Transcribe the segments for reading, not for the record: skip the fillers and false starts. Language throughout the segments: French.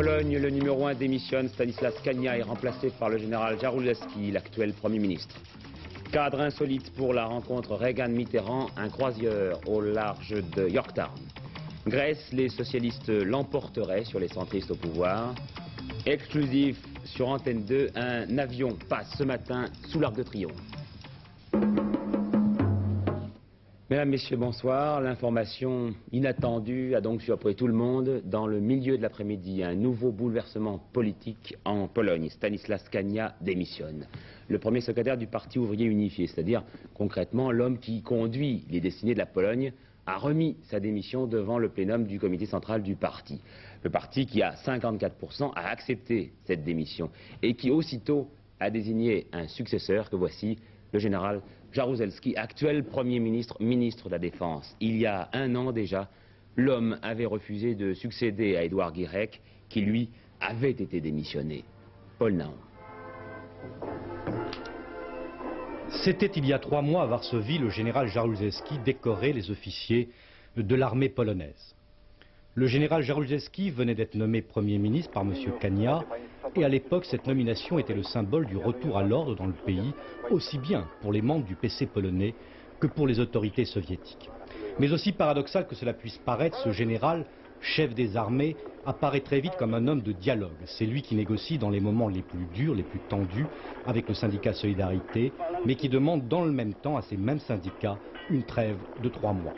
Pologne, le numéro 1 démissionne. Stanislas Kania est remplacé par le général Jaruzelski, l'actuel Premier ministre. Cadre insolite pour la rencontre Reagan-Mitterrand, un croisieur au large de Yorktown. Grèce, les socialistes l'emporteraient sur les centristes au pouvoir. Exclusif sur Antenne 2, un avion passe ce matin sous l'Arc de Triomphe. Mesdames, Messieurs, bonsoir. L'information inattendue a donc surpris tout le monde. Dans le milieu de l'après-midi, un nouveau bouleversement politique en Pologne. Stanislas Kania démissionne. Le premier secrétaire du Parti ouvrier unifié, c'est-à-dire concrètement l'homme qui conduit les destinées de la Pologne, a remis sa démission devant le plénum du comité central du parti. Le parti qui a 54% a accepté cette démission et qui aussitôt a désigné un successeur que voici, le général Jaruzelski, actuel Premier ministre, ministre de la Défense. Il y a un an déjà, l'homme avait refusé de succéder à Édouard Guirec, qui lui avait été démissionné. Paul Naon. C'était il y a 3 mois à Varsovie, le général Jaruzelski décorait les officiers de l'armée polonaise. Le général Jaruzelski venait d'être nommé Premier ministre par M. Kania, et à l'époque, cette nomination était le symbole du retour à l'ordre dans le pays, aussi bien pour les membres du PC polonais que pour les autorités soviétiques. Mais aussi paradoxal que cela puisse paraître, ce général, chef des armées, apparaît très vite comme un homme de dialogue. C'est lui qui négocie dans les moments les plus durs, les plus tendus, avec le syndicat Solidarité, mais qui demande dans le même temps à ces mêmes syndicats une trêve de 3 mois.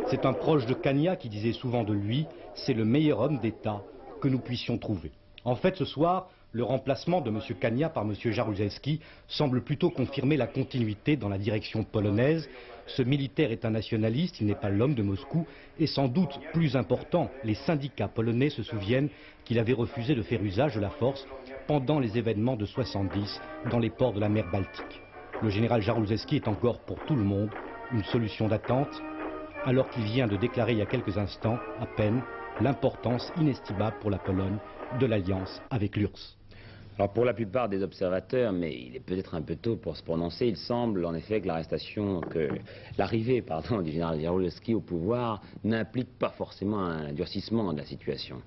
C'est un proche de Kania qui disait souvent de lui « c'est le meilleur homme d'État que nous puissions trouver ». En fait, ce soir, le remplacement de M. Kania par M. Jaruzelski semble plutôt confirmer la continuité dans la direction polonaise. Ce militaire est un nationaliste, il n'est pas l'homme de Moscou, et sans doute plus important, les syndicats polonais se souviennent qu'il avait refusé de faire usage de la force pendant les événements de 70 dans les ports de la mer Baltique. Le général Jaruzelski est encore pour tout le monde une solution d'attente, alors qu'il vient de déclarer il y a quelques instants, à peine, l'importance inestimable pour la Pologne de l'alliance avec l'URSS. Alors pour la plupart des observateurs, mais il est peut-être un peu tôt pour se prononcer, il semble en effet que l'arrivée du général Jaruzelski au pouvoir n'implique pas forcément un durcissement de la situation.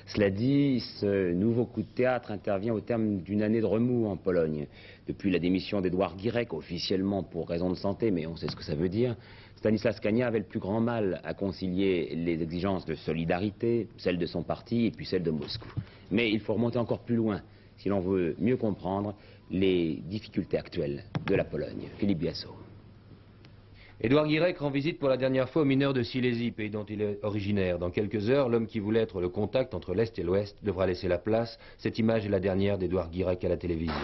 Cela dit, ce nouveau coup de théâtre intervient au terme d'une année de remous en Pologne. Depuis la démission d'Édouard Guirec, officiellement pour raison de santé, mais on sait ce que ça veut dire, Stanislas Kania avait le plus grand mal à concilier les exigences de solidarité, celles de son parti et puis celles de Moscou. Mais il faut remonter encore plus loin si l'on veut mieux comprendre les difficultés actuelles de la Pologne. Philippe Biasso. Édouard Guirec rend visite pour la dernière fois aux mineurs de Silésie, pays dont il est originaire. Dans quelques heures, l'homme qui voulait être le contact entre l'Est et l'Ouest devra laisser la place. Cette image est la dernière d'Édouard Guirec à la télévision.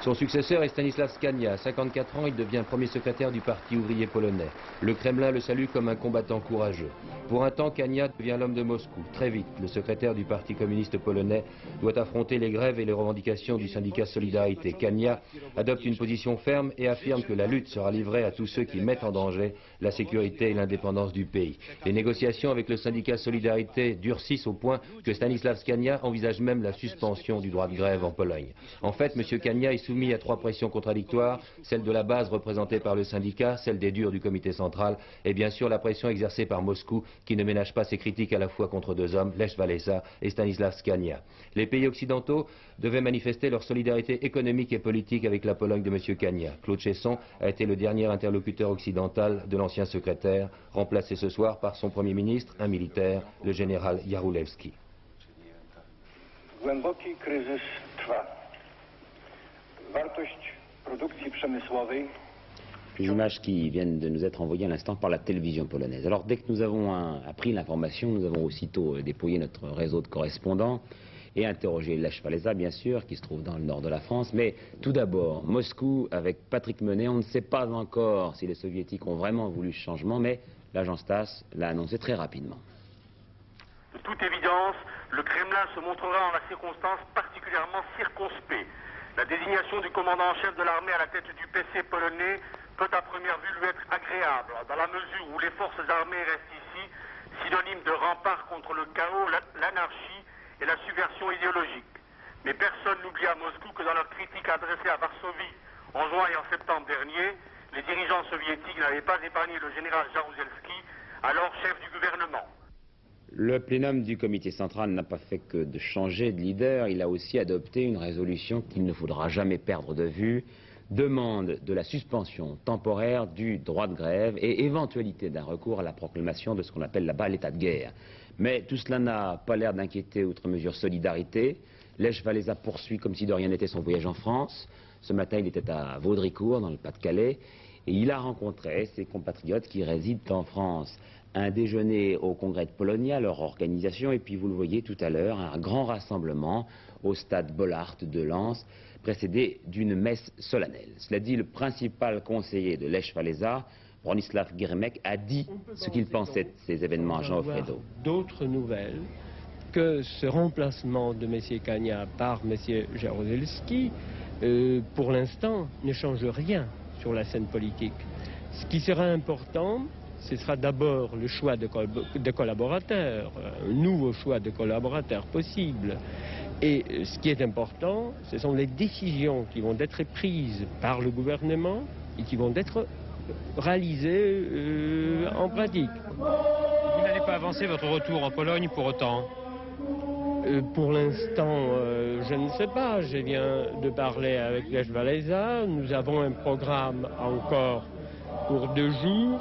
Son successeur est Stanislas Kania. À 54 ans, il devient premier secrétaire du Parti ouvrier polonais. Le Kremlin le salue comme un combattant courageux. Pour un temps, Kania devient l'homme de Moscou. Très vite, le secrétaire du Parti communiste polonais doit affronter les grèves et les revendications du syndicat Solidarité. Kania adopte une position ferme et affirme que la lutte sera livrée à tous ceux qui mettent en danger la sécurité et l'indépendance du pays. Les négociations avec le syndicat Solidarité durcissent au point que Stanislas Kania envisage même la suspension du droit de grève en Pologne. En fait, M. Kania est soumis à 3 pressions contradictoires, celle de la base représentée par le syndicat, celle des durs du comité central et bien sûr la pression exercée par Moscou qui ne ménage pas ses critiques à la fois contre 2 hommes, Lech Walesa et Stanislas Kania. Les pays occidentaux devaient manifester leur solidarité économique et politique avec la Pologne de M. Kania. Claude Chesson a été le dernier interlocuteur occidental de l'ancien secrétaire, remplacé ce soir par son Premier ministre, un militaire, le général Jaruzelski. Głęboki kryzys trwa. Wartość produkcji przemysłowej. Les images qui viennent de nous être envoyées à l'instant par la télévision polonaise. Alors dès que nous avons appris l'information, nous avons aussitôt déployé notre réseau de correspondants et interrogé Lech Walesa, bien sûr, qui se trouve dans le nord de la France. Mais tout d'abord, Moscou, avec Patrick Menet, on ne sait pas encore si les soviétiques ont vraiment voulu ce changement, mais l'agence TASS l'a annoncé très rapidement. De toute évidence, le Kremlin se montrera en la circonstance particulièrement circonspect. La désignation du commandant en chef de l'armée à la tête du PC polonais peut à première vue lui être agréable, dans la mesure où les forces armées restent ici synonymes de rempart contre le chaos, l'anarchie et la subversion idéologique. Mais personne n'oublie à Moscou que dans leur critique adressée à Varsovie en juin et en septembre dernier, les dirigeants soviétiques n'avaient pas épargné le général Jaruzelski, alors chef du gouvernement. Le plénum du comité central n'a pas fait que de changer de leader, il a aussi adopté une résolution qu'il ne faudra jamais perdre de vue, demande de la suspension temporaire du droit de grève et éventualité d'un recours à la proclamation de ce qu'on appelle là-bas l'état de guerre. Mais tout cela n'a pas l'air d'inquiéter outre mesure Solidarité. Lech Walesa poursuit comme si de rien n'était son voyage en France. Ce matin, il était à Vaudricourt, dans le Pas-de-Calais, et il a rencontré ses compatriotes qui résident en France. Un déjeuner au congrès de Polonia, leur organisation, et puis vous le voyez tout à l'heure, un grand rassemblement au stade Bollaert de Lens, précédé d'une messe solennelle. Cela dit, le principal conseiller de Lech Walesa, Bronislaw Geremek, a dit ce qu'il pensait de ces événements à Jean Offredo. D'autres nouvelles que ce remplacement de M. Kania par M. Jaruzelski, pour l'instant, ne change rien sur la scène politique. Ce qui sera important, ce sera d'abord le choix de collaborateurs, un nouveau choix de collaborateurs possible. Et ce qui est important, ce sont les décisions qui vont être prises par le gouvernement et qui vont être réalisées en pratique. Vous n'allez pas avancer votre retour en Pologne pour autant? Pour l'instant, je ne sais pas. Je viens de parler avec Lech Walesa. Nous avons un programme encore pour 2 jours.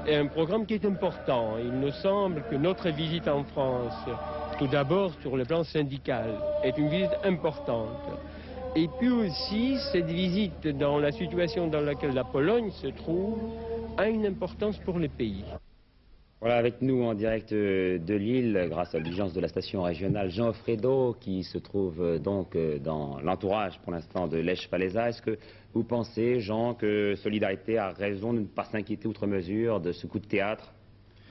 Et un programme qui est important. Il me semble que notre visite en France, tout d'abord sur le plan syndical, est une visite importante. Et puis aussi, cette visite dans la situation dans laquelle la Pologne se trouve a une importance pour le pays. Voilà, avec nous en direct de Lille, grâce à l'audience de la station régionale Jean Offredo, qui se trouve donc dans l'entourage pour l'instant de Lech Walesa. Est-ce que vous pensez, Jean, que Solidarité a raison de ne pas s'inquiéter outre mesure de ce coup de théâtre?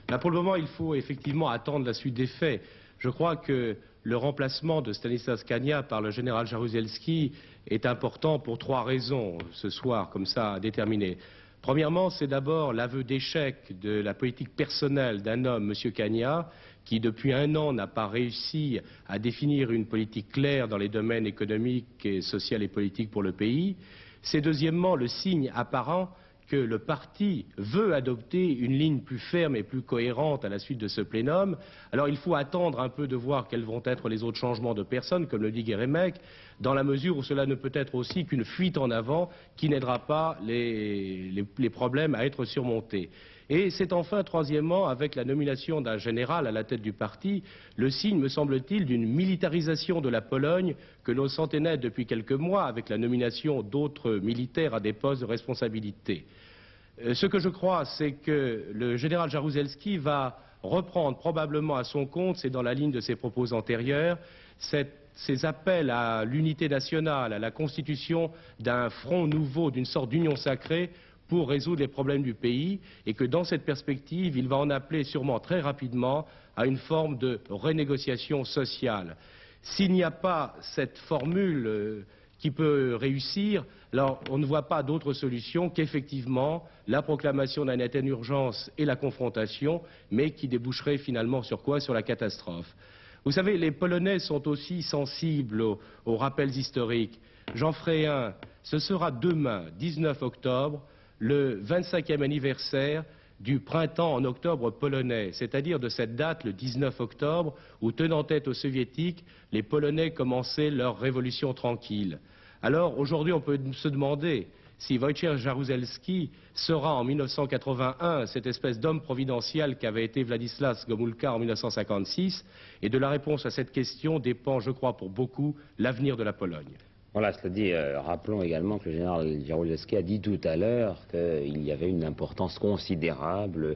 Là, pour le moment, il faut effectivement attendre la suite des faits. Je crois que le remplacement de Stanislas Kania par le général Jaruzelski est important pour 3 raisons, ce soir, comme ça, déterminées. Premièrement, c'est d'abord l'aveu d'échec de la politique personnelle d'un homme, M. Kania, qui depuis 1 an n'a pas réussi à définir une politique claire dans les domaines économiques, et social et politiques pour le pays. C'est deuxièmement le signe apparent que le parti veut adopter une ligne plus ferme et plus cohérente à la suite de ce plénum. Alors il faut attendre un peu de voir quels vont être les autres changements de personnes, comme le dit Geremek, dans la mesure où cela ne peut être aussi qu'une fuite en avant qui n'aidera pas les problèmes à être surmontés. Et c'est enfin, troisièmement, avec la nomination d'un général à la tête du parti, le signe, me semble-t-il, d'une militarisation de la Pologne que l'on sentait naître depuis quelques mois avec la nomination d'autres militaires à des postes de responsabilité. Ce que je crois, c'est que le général Jaruzelski va reprendre probablement à son compte, c'est dans la ligne de ses propos antérieurs, ces appels à l'unité nationale, à la constitution d'un front nouveau, d'une sorte d'union sacrée, pour résoudre les problèmes du pays, et que dans cette perspective, il va en appeler sûrement très rapidement à une forme de renégociation sociale. S'il n'y a pas cette formule qui peut réussir, alors on ne voit pas d'autre solution qu'effectivement la proclamation d'un état d'urgence et la confrontation, mais qui déboucherait finalement sur quoi? Sur la catastrophe. Vous savez, les Polonais sont aussi sensibles aux rappels historiques. J'en ferai un. Ce sera demain, 19 octobre, le 25e anniversaire du printemps en octobre polonais, c'est-à-dire de cette date, le 19 octobre, où, tenant tête aux soviétiques, les Polonais commençaient leur révolution tranquille. Alors, aujourd'hui, on peut se demander si Wojciech Jaruzelski sera en 1981 cette espèce d'homme providentiel qu'avait été Władysław Gomułka en 1956, et de la réponse à cette question dépend, je crois, pour beaucoup, l'avenir de la Pologne. Voilà, cela dit, rappelons également que le général Jaruzelski a dit tout à l'heure qu'il y avait une importance considérable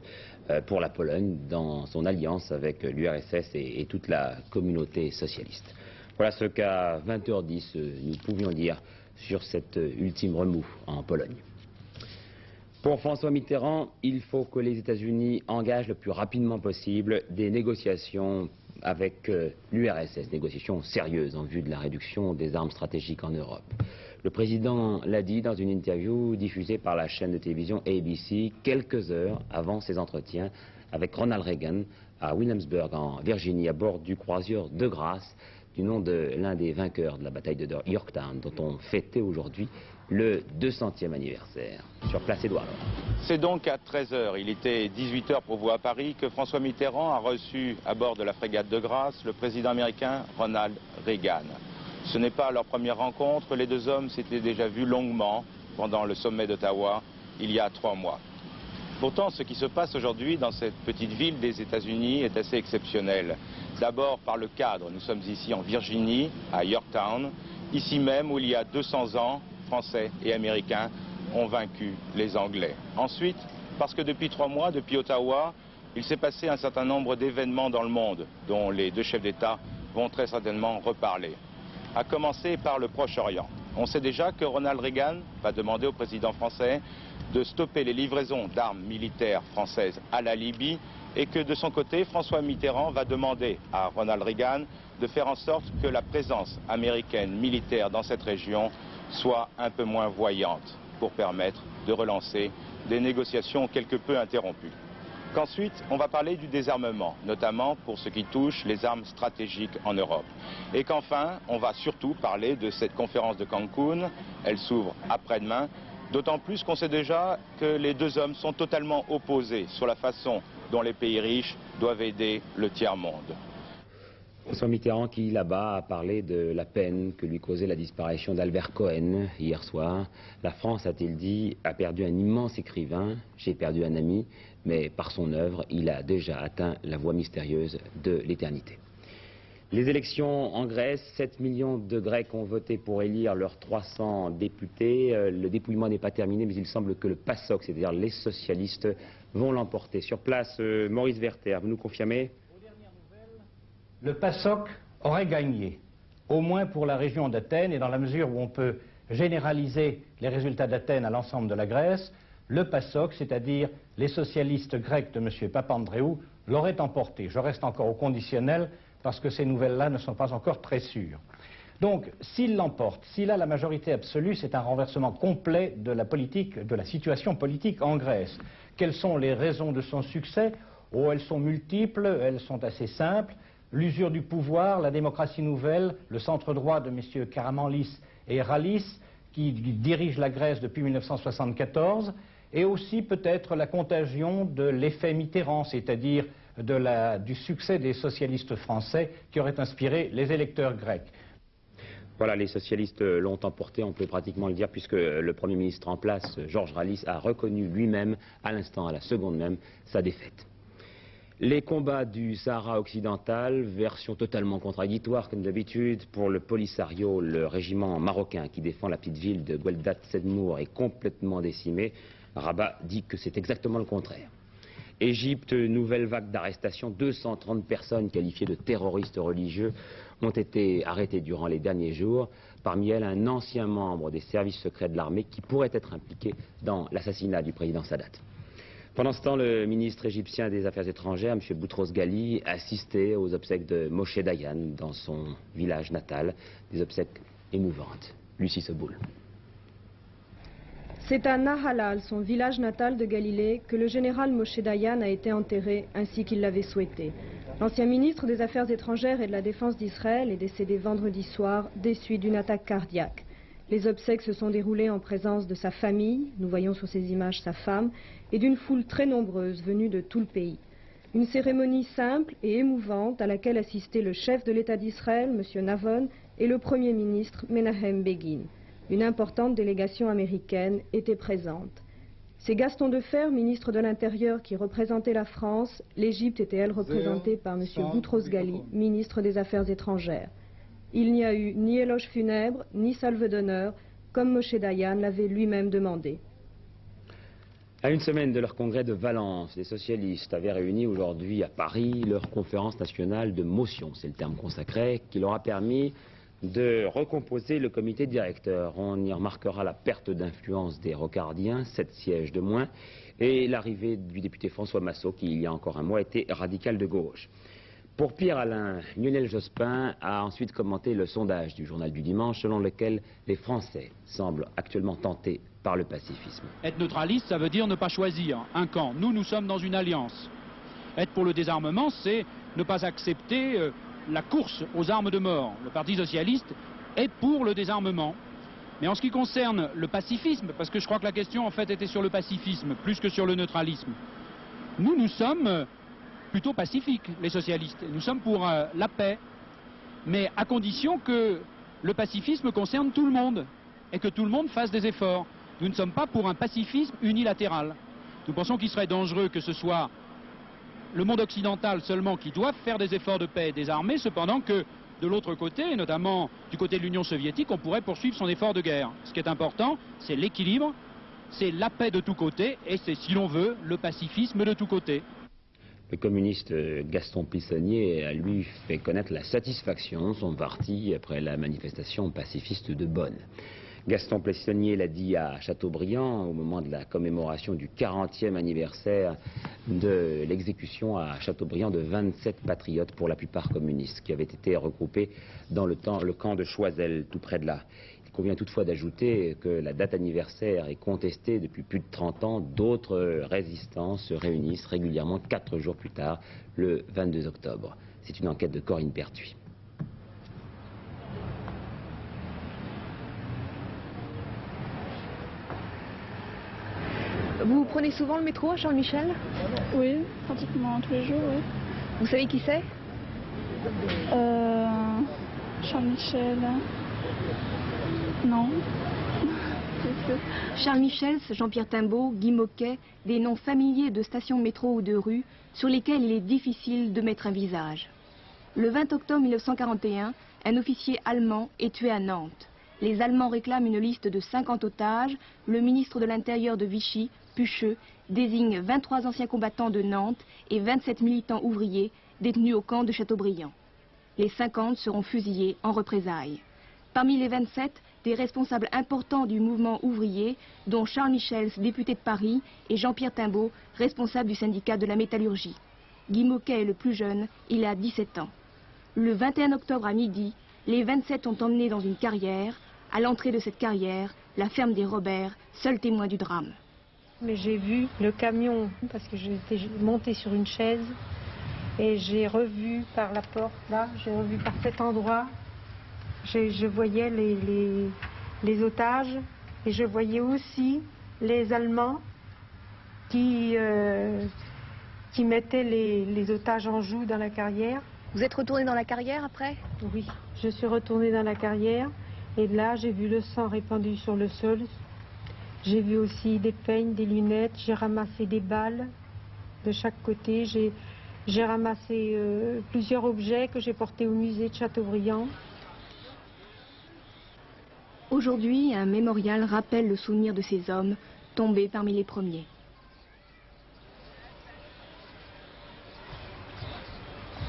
pour la Pologne dans son alliance avec l'URSS et toute la communauté socialiste. Voilà ce qu'à 20h10 nous pouvions dire sur cet ultime remous en Pologne. Pour François Mitterrand, il faut que les États-Unis engagent le plus rapidement possible des négociations avec l'URSS, négociations sérieuses en vue de la réduction des armes stratégiques en Europe. Le président l'a dit dans une interview diffusée par la chaîne de télévision ABC quelques heures avant ses entretiens avec Ronald Reagan à Williamsburg en Virginie à bord du croisière de grâce du nom de l'un des vainqueurs de la bataille de Yorktown dont on fêtait aujourd'hui le 200e anniversaire. Sur place, Édouard Laurent. C'est donc à 13 h, il était 18 h pour vous à Paris, que François Mitterrand a reçu à bord de la frégate de Grasse le président américain Ronald Reagan. Ce n'est pas leur première rencontre, les deux hommes s'étaient déjà vus longuement pendant le sommet d'Ottawa il y a 3 mois. Pourtant, ce qui se passe aujourd'hui dans cette petite ville des États-Unis est assez exceptionnel. D'abord par le cadre, nous sommes ici en Virginie, à Yorktown, ici même où il y a 200 ans, Français et Américains ont vaincu les Anglais. Ensuite, parce que depuis 3 mois, depuis Ottawa, il s'est passé un certain nombre d'événements dans le monde dont les deux chefs d'État vont très certainement reparler. À commencer par le Proche-Orient. On sait déjà que Ronald Reagan va demander au président français de stopper les livraisons d'armes militaires françaises à la Libye et que de son côté, François Mitterrand va demander à Ronald Reagan de faire en sorte que la présence américaine militaire dans cette région soit un peu moins voyante pour permettre de relancer des négociations quelque peu interrompues. Qu'ensuite, on va parler du désarmement, notamment pour ce qui touche les armes stratégiques en Europe. Et qu'enfin, on va surtout parler de cette conférence de Cancun, elle s'ouvre après-demain, d'autant plus qu'on sait déjà que les deux hommes sont totalement opposés sur la façon dont les pays riches doivent aider le tiers-monde. François Mitterrand qui, là-bas, a parlé de la peine que lui causait la disparition d'Albert Cohen hier soir. La France, a-t-il dit, a perdu un immense écrivain, j'ai perdu un ami, mais par son œuvre, il a déjà atteint la voie mystérieuse de l'éternité. Les élections en Grèce, 7 millions de Grecs ont voté pour élire leurs 300 députés. Le dépouillement n'est pas terminé, mais il semble que le PASOK, c'est-à-dire les socialistes, vont l'emporter. Sur place, Maurice Werther, vous nous confirmez ? Le PASOK aurait gagné, au moins pour la région d'Athènes, et dans la mesure où on peut généraliser les résultats d'Athènes à l'ensemble de la Grèce, le PASOK, c'est-à-dire les socialistes grecs de M. Papandréou, l'auraient emporté. Je reste encore au conditionnel parce que ces nouvelles-là ne sont pas encore très sûres. Donc, s'il l'emporte, s'il a la majorité absolue, c'est un renversement complet de la politique, de la situation politique en Grèce. Quelles sont les raisons de son succès? Oh, elles sont multiples, elles sont assez simples. L'usure du pouvoir, la démocratie nouvelle, le centre droit de M. Karamanlis et Rallis, qui dirigent la Grèce depuis 1974, et aussi peut-être la contagion de l'effet Mitterrand, c'est-à-dire du succès des socialistes français qui auraient inspiré les électeurs grecs. Voilà, les socialistes l'ont emporté, on peut pratiquement le dire, puisque le Premier ministre en place, Georges Rallis, a reconnu lui-même, à l'instant, à la seconde même, sa défaite. Les combats du Sahara occidental, version totalement contradictoire comme d'habitude. Pour le Polisario, le régiment marocain qui défend la petite ville de Gueldat Sedmour est complètement décimé. Rabat dit que c'est exactement le contraire. Égypte, nouvelle vague d'arrestations. 230 personnes qualifiées de terroristes religieux ont été arrêtées durant les derniers jours. Parmi elles, un ancien membre des services secrets de l'armée qui pourrait être impliqué dans l'assassinat du président Sadat. Pendant ce temps, le ministre égyptien des Affaires étrangères, M. Boutros Ghali, assistait aux obsèques de Moshe Dayan dans son village natal. Des obsèques émouvantes. Lucie Seboul. C'est à Nahalal, son village natal de Galilée, que le général Moshe Dayan a été enterré ainsi qu'il l'avait souhaité. L'ancien ministre des Affaires étrangères et de la Défense d'Israël est décédé vendredi soir des suites d'une attaque cardiaque. Les obsèques se sont déroulées en présence de sa famille, nous voyons sur ces images sa femme, et d'une foule très nombreuse venue de tout le pays. Une cérémonie simple et émouvante à laquelle assistaient le chef de l'État d'Israël, M. Navon, et le Premier ministre Menahem Begin. Une importante délégation américaine était présente. C'est Gaston Defferre, ministre de l'Intérieur, qui représentait la France. L'Égypte était, elle, représentée par M. Boutros Ghali, ministre des Affaires étrangères. Il n'y a eu ni éloge funèbre, ni salve d'honneur, comme Moshe Dayan l'avait lui-même demandé. À une semaine de leur congrès de Valence, les socialistes avaient réuni aujourd'hui à Paris leur conférence nationale de motion, c'est le terme consacré, qui leur a permis de recomposer le comité directeur. On y remarquera la perte d'influence des Rocardiens, 7 sièges de moins, et l'arrivée du député François Massot, qui il y a encore un mois était radical de gauche. Pour Pierre-Alain, Lionel Jospin a ensuite commenté le sondage du journal du dimanche selon lequel les Français semblent actuellement tentés par le pacifisme. Être neutraliste, ça veut dire ne pas choisir un camp. Nous sommes dans une alliance. Être pour le désarmement, c'est ne pas accepter la course aux armes de mort. Le Parti socialiste est pour le désarmement. Mais en ce qui concerne le pacifisme, parce que je crois que la question en fait était sur le pacifisme, plus que sur le neutralisme, nous sommes plutôt pacifiques, les socialistes. Nous sommes pour la paix, mais à condition que le pacifisme concerne tout le monde et que tout le monde fasse des efforts. Nous ne sommes pas pour un pacifisme unilatéral. Nous pensons qu'il serait dangereux que ce soit le monde occidental seulement qui doive faire des efforts de paix et des armées, cependant que de l'autre côté, et notamment du côté de l'Union soviétique, on pourrait poursuivre son effort de guerre. Ce qui est important, c'est l'équilibre, c'est la paix de tous côtés et c'est, si l'on veut, le pacifisme de tous côtés. Le communiste Gaston Pissonnier a lui fait connaître la satisfaction de son parti après la manifestation pacifiste de Bonn. Gaston Pissonnier l'a dit à Chateaubriand au moment de la commémoration du 40e anniversaire de l'exécution à Chateaubriand de 27 patriotes, pour la plupart communistes, qui avaient été regroupés dans le camp de Choiseul, tout près de là. Il convient toutefois d'ajouter que la date anniversaire est contestée depuis plus de 30 ans. D'autres résistants se réunissent régulièrement 4 jours plus tard, le 22 octobre. C'est une enquête de Corinne Pertuis. Vous prenez souvent le métro à Charles Michel? Oui, pratiquement tous les jours, oui. Vous savez qui c'est? Charles Michel. Non. Charles Michel, Jean-Pierre Timbaud, Guy Moquet, des noms familiers de stations de métro ou de rues sur lesquels il est difficile de mettre un visage. Le 20 octobre 1941, un officier allemand est tué à Nantes. Les Allemands réclament une liste de 50 otages. Le ministre de l'Intérieur de Vichy, Pucheux, désigne 23 anciens combattants de Nantes et 27 militants ouvriers détenus au camp de Chateaubriand. Les 50 seront fusillés en représailles. Parmi les 27, des responsables importants du mouvement ouvrier, dont Charles Michels, député de Paris, et Jean-Pierre Timbaud, responsable du syndicat de la métallurgie. Guy Moquet est le plus jeune, il a 17 ans. Le 21 octobre à midi, les 27 sont emmenés dans une carrière. À l'entrée de cette carrière, la ferme des Robert, seul témoin du drame. Mais j'ai vu le camion, parce que j'étais montée sur une chaise, et j'ai revu par la porte, là, j'ai revu par cet endroit, je voyais les otages, et je voyais aussi les Allemands qui mettaient les otages en joue dans la carrière. Vous êtes retourné dans la carrière après? Oui, je suis retournée dans la carrière, et là j'ai vu le sang répandu sur le sol. J'ai vu aussi des peignes, des lunettes, j'ai ramassé des balles de chaque côté, j'ai ramassé plusieurs objets que j'ai portés au musée de Chateaubriand. Aujourd'hui, un mémorial rappelle le souvenir de ces hommes tombés parmi les premiers.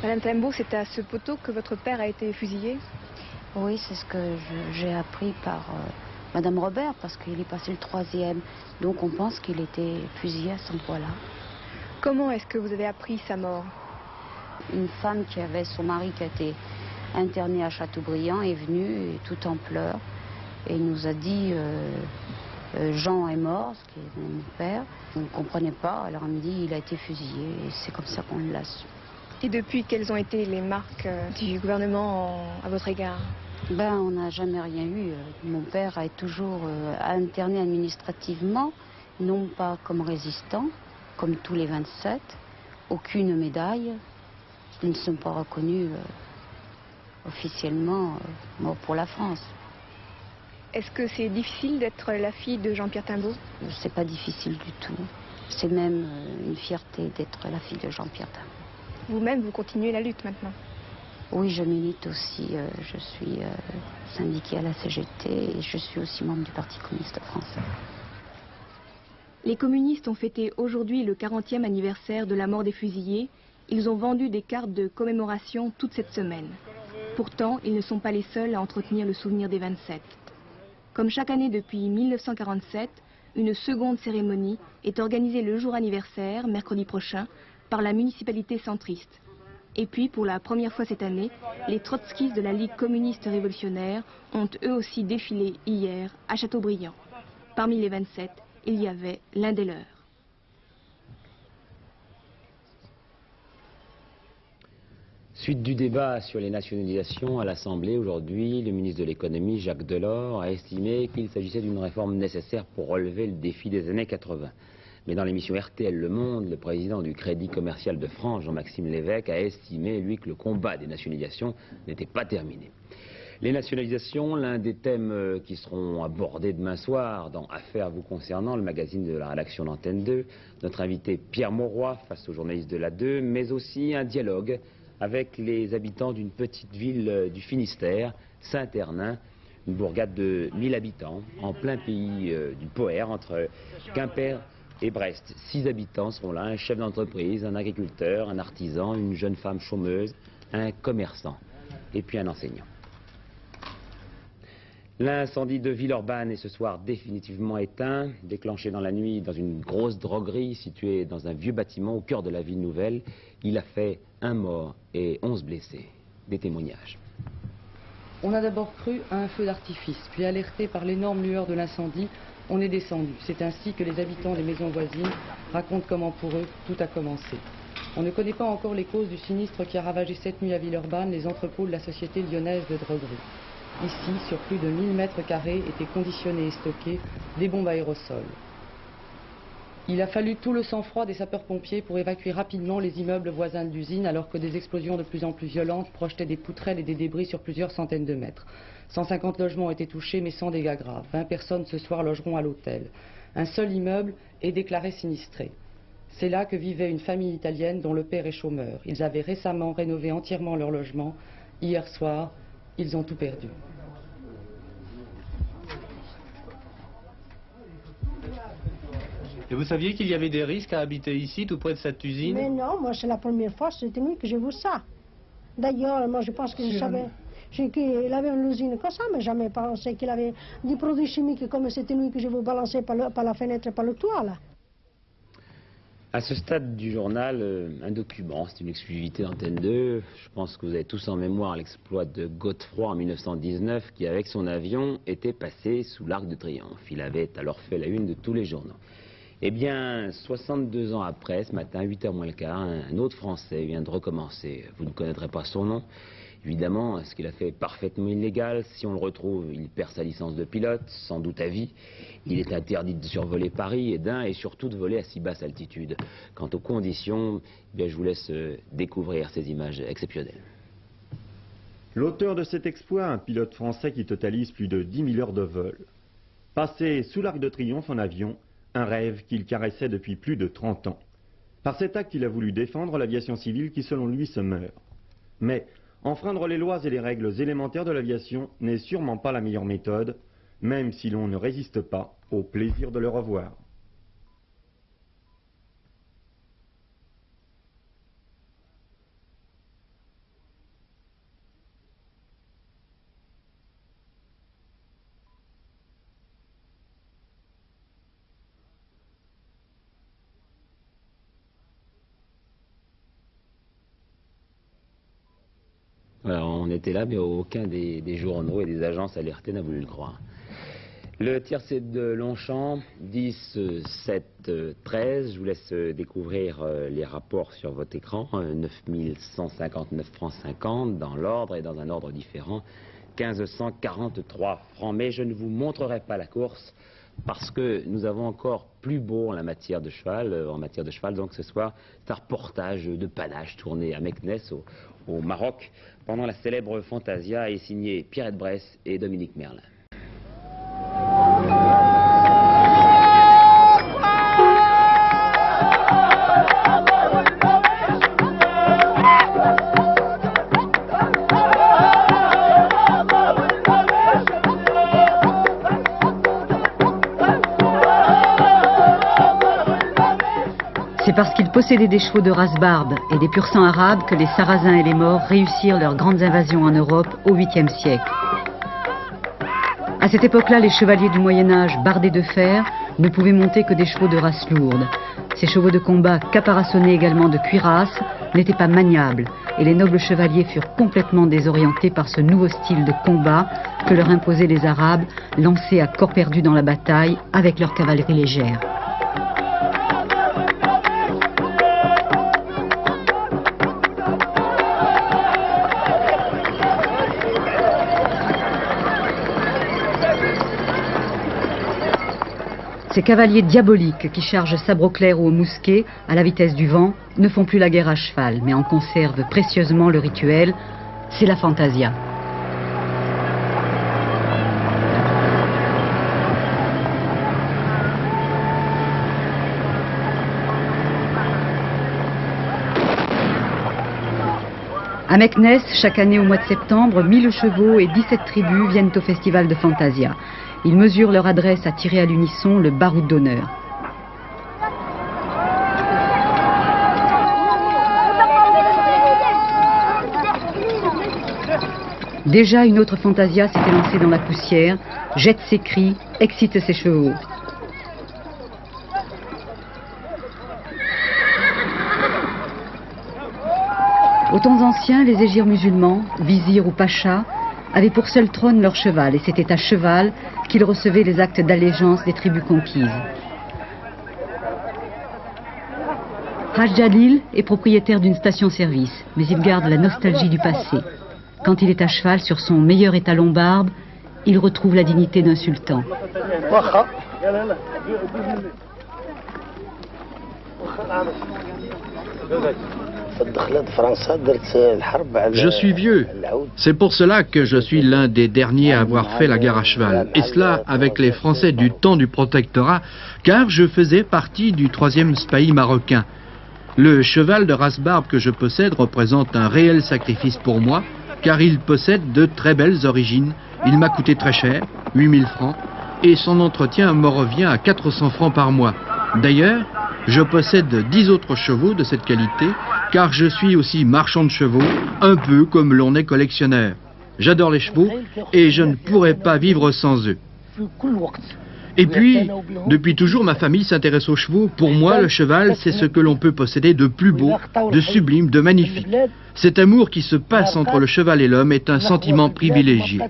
Madame Timbaud, c'est à ce poteau que votre père a été fusillé? Oui, c'est ce que j'ai appris par Madame Robert, parce qu'il est passé le 3e. Donc on pense qu'il était fusillé à cet endroit-là. Comment est-ce que vous avez appris sa mort? Une femme qui avait son mari qui a été interné à Chateaubriand est venue et tout en pleurs et nous a dit Jean est mort, ce qui est mon père. On ne comprenait pas, alors elle me dit il a été fusillé et c'est comme ça qu'on l'a su. Et depuis, quelles ont été les marques du gouvernement à votre égard? Ben, on n'a jamais rien eu. Mon père a toujours interné administrativement, non pas comme résistant, comme tous les 27, aucune médaille. Ils ne sont pas reconnus officiellement morts pour la France. Est-ce que c'est difficile d'être la fille de Jean-Pierre Timbaud? C'est pas difficile du tout. C'est même une fierté d'être la fille de Jean-Pierre Timbaud. Vous-même, vous continuez la lutte maintenant? Oui, je milite aussi. Je suis syndiquée à la CGT et je suis aussi membre du Parti communiste français. Les communistes ont fêté aujourd'hui le 40e anniversaire de la mort des fusillés. Ils ont vendu des cartes de commémoration toute cette semaine. Pourtant, ils ne sont pas les seuls à entretenir le souvenir des 27. Comme chaque année depuis 1947, une seconde cérémonie est organisée le jour anniversaire, mercredi prochain, par la municipalité centriste. Et puis, pour la première fois cette année, les trotskistes de la Ligue communiste révolutionnaire ont eux aussi défilé hier à Chateaubriand. Parmi les 27, il y avait l'un des leurs. Suite du débat sur les nationalisations à l'Assemblée aujourd'hui, le ministre de l'économie, Jacques Delors, a estimé qu'il s'agissait d'une réforme nécessaire pour relever le défi des années 80. Mais dans l'émission RTL Le Monde, le président du Crédit Commercial de France, Jean-Maxime Lévesque, a estimé, lui, que le combat des nationalisations n'était pas terminé. Les nationalisations, l'un des thèmes qui seront abordés demain soir dans Affaires vous concernant, le magazine de la rédaction d'Antenne 2, notre invité Pierre Mauroy face aux journalistes de la 2, mais aussi un dialogue avec les habitants d'une petite ville du Finistère, Saint-Hernin, une bourgade de 1000 habitants, en plein pays du Poher, entre Quimper et Brest. 6 habitants seront là, un chef d'entreprise, un agriculteur, un artisan, une jeune femme chômeuse, un commerçant et puis un enseignant. L'incendie de Villeurbanne est ce soir définitivement éteint, déclenché dans la nuit dans une grosse droguerie située dans un vieux bâtiment au cœur de la ville nouvelle. Il a fait 1 mort et 11 blessés. Des témoignages. On a d'abord cru à un feu d'artifice, puis alerté par l'énorme lueur de l'incendie, on est descendu. C'est ainsi que les habitants des maisons voisines racontent comment pour eux tout a commencé. On ne connaît pas encore les causes du sinistre qui a ravagé cette nuit à Villeurbanne les entrepôts de la société lyonnaise de droguerie. Ici, sur plus de 1000 mètres carrés, étaient conditionnés et stockés des bombes aérosols. Il a fallu tout le sang-froid des sapeurs-pompiers pour évacuer rapidement les immeubles voisins de l'usine, alors que des explosions de plus en plus violentes projetaient des poutrelles et des débris sur plusieurs centaines de mètres. 150 logements ont été touchés, mais sans dégâts graves. 20 personnes ce soir logeront à l'hôtel. Un seul immeuble est déclaré sinistré. C'est là que vivait une famille italienne dont le père est chômeur. Ils avaient récemment rénové entièrement leur logement. Hier soir, ils ont tout perdu. Et vous saviez qu'il y avait des risques à habiter ici, tout près de cette usine? Mais non, moi c'est la première fois cette nuit que j'ai vu ça. D'ailleurs, moi je pense que je savais qu'il avait une usine comme ça, mais jamais pensé qu'il avait des produits chimiques comme cette nuit que je vous balancer par la fenêtre, par le toit là. À ce stade du journal, un document, c'est une exclusivité d'Antenne 2. Je pense que vous avez tous en mémoire l'exploit de Godefroy en 1919, qui avec son avion était passé sous l'Arc de Triomphe. Il avait alors fait la une de tous les journaux. Eh bien, 62 ans après, ce matin, 8h moins le quart, un autre Français vient de recommencer. Vous ne connaîtrez pas son nom. Évidemment, ce qu'il a fait est parfaitement illégal. Si on le retrouve, il perd sa licence de pilote, sans doute à vie. Il est interdit de survoler Paris et surtout de voler à si basse altitude. Quant aux conditions, eh bien, je vous laisse découvrir ces images exceptionnelles. L'auteur de cet exploit, un pilote français qui totalise plus de 10 000 heures de vol. Passé sous l'Arc de Triomphe en avion, un rêve qu'il caressait depuis plus de 30 ans. Par cet acte, il a voulu défendre l'aviation civile qui, selon lui, se meurt. Mais enfreindre les lois et les règles élémentaires de l'aviation n'est sûrement pas la meilleure méthode, même si l'on ne résiste pas au plaisir de le revoir. Voilà, on était là, mais aucun des journaux et des agences alertées n'a voulu le croire. Le tiercé de Longchamp, 10, 7, 13. Je vous laisse découvrir les rapports sur votre écran. 9159 francs 50 dans l'ordre et dans un ordre différent. 1543 francs. Mais je ne vous montrerai pas la course parce que nous avons encore plus beau en matière de cheval. Donc ce soir, c'est un reportage de panache tourné à Meknès au Maroc pendant la célèbre Fantasia et signé Pierrette Bresse et Dominique Merlin. C'est parce qu'ils possédaient des chevaux de race barbe et des pur-sang arabes que les Sarrasins et les Maures réussirent leurs grandes invasions en Europe au 8e siècle. À cette époque-là, les chevaliers du Moyen-Âge, bardés de fer, ne pouvaient monter que des chevaux de race lourde. Ces chevaux de combat, caparaçonnés également de cuirasse, n'étaient pas maniables, et les nobles chevaliers furent complètement désorientés par ce nouveau style de combat que leur imposaient les Arabes, lancés à corps perdu dans la bataille avec leur cavalerie légère. Ces cavaliers diaboliques qui chargent sabre au clair ou au mousquet à la vitesse du vent ne font plus la guerre à cheval, mais en conservent précieusement le rituel. C'est la fantasia. À Meknès, chaque année au mois de septembre, 1000 chevaux et 17 tribus viennent au festival de Fantasia. Ils mesurent leur adresse à tirer à l'unisson le baroud d'honneur. Déjà une autre Fantasia s'était lancée dans la poussière, jette ses cris, excite ses chevaux. Aux temps anciens, les égirs musulmans, vizirs ou pachas, avaient pour seul trône leur cheval, et c'était à cheval qu'ils recevaient les actes d'allégeance des tribus conquises. Haj Jalil est propriétaire d'une station-service, mais il garde la nostalgie du passé. Quand il est à cheval sur son meilleur étalon barbe, il retrouve la dignité d'un sultan. Je suis vieux. C'est pour cela que je suis l'un des derniers à avoir fait la guerre à cheval. Et cela avec les Français du temps du protectorat, car je faisais partie du 3e spahi marocain. Le cheval de race barbe que je possède représente un réel sacrifice pour moi, car il possède de très belles origines. Il m'a coûté très cher, 8000 francs, et son entretien me revient à 400 francs par mois. D'ailleurs, je possède 10 autres chevaux de cette qualité, car je suis aussi marchand de chevaux, un peu comme l'on est collectionneur. J'adore les chevaux et je ne pourrais pas vivre sans eux. Et puis, depuis toujours, ma famille s'intéresse aux chevaux. Pour moi, le cheval, c'est ce que l'on peut posséder de plus beau, de sublime, de magnifique. Cet amour qui se passe entre le cheval et l'homme est un sentiment privilégié.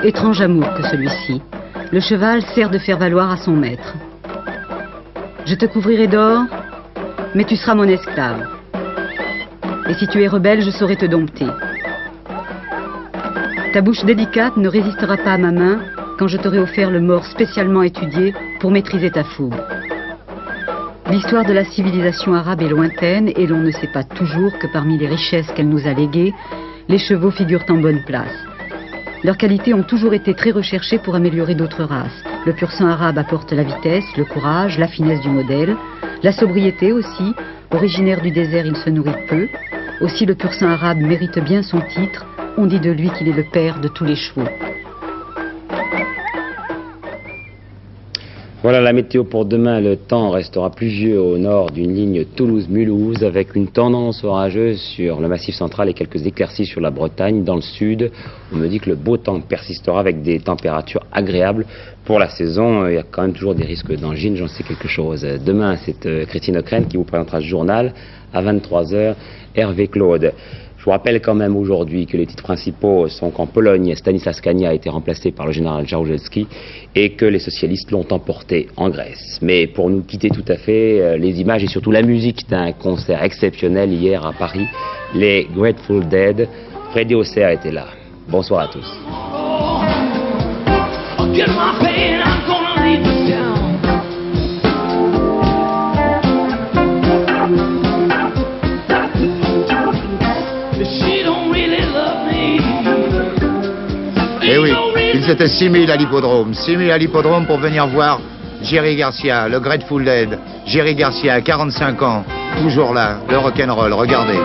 Étrange amour que celui-ci. Le cheval sert de faire valoir à son maître. Je te couvrirai d'or, mais tu seras mon esclave. Et si tu es rebelle, je saurai te dompter. Ta bouche délicate ne résistera pas à ma main quand je t'aurai offert le mors spécialement étudié pour maîtriser ta fougue. L'histoire de la civilisation arabe est lointaine et l'on ne sait pas toujours que parmi les richesses qu'elle nous a léguées, les chevaux figurent en bonne place. Leurs qualités ont toujours été très recherchées pour améliorer d'autres races. Le pur sang arabe apporte la vitesse, le courage, la finesse du modèle, la sobriété aussi. Originaire du désert, il se nourrit peu. Aussi le pur sang arabe mérite bien son titre. On dit de lui qu'il est le père de tous les chevaux. Voilà la météo pour demain. Le temps restera pluvieux au nord d'une ligne Toulouse-Mulhouse avec une tendance orageuse sur le Massif central et quelques éclaircies sur la Bretagne. Dans le sud, on me dit que le beau temps persistera avec des températures agréables pour la saison. Il y a quand même toujours des risques d'angine, j'en sais quelque chose. Demain, c'est Christine Ockrent qui vous présentera ce journal. À 23 h, Hervé Claude. Je vous rappelle quand même aujourd'hui que les titres principaux sont qu'en Pologne, Stanislas Kania a été remplacé par le général Jaruzelski et que les socialistes l'ont emporté en Grèce. Mais pour nous quitter tout à fait, les images et surtout la musique d'un concert exceptionnel hier à Paris, les Grateful Dead. Freddy Auxerre était là. Bonsoir à tous. Eh oui, ils étaient 6000 à l'hippodrome. 6000 à l'hippodrome pour venir voir Jerry Garcia, le Grateful Dead. Jerry Garcia, 45 ans, toujours là, le rock'n'roll, regardez.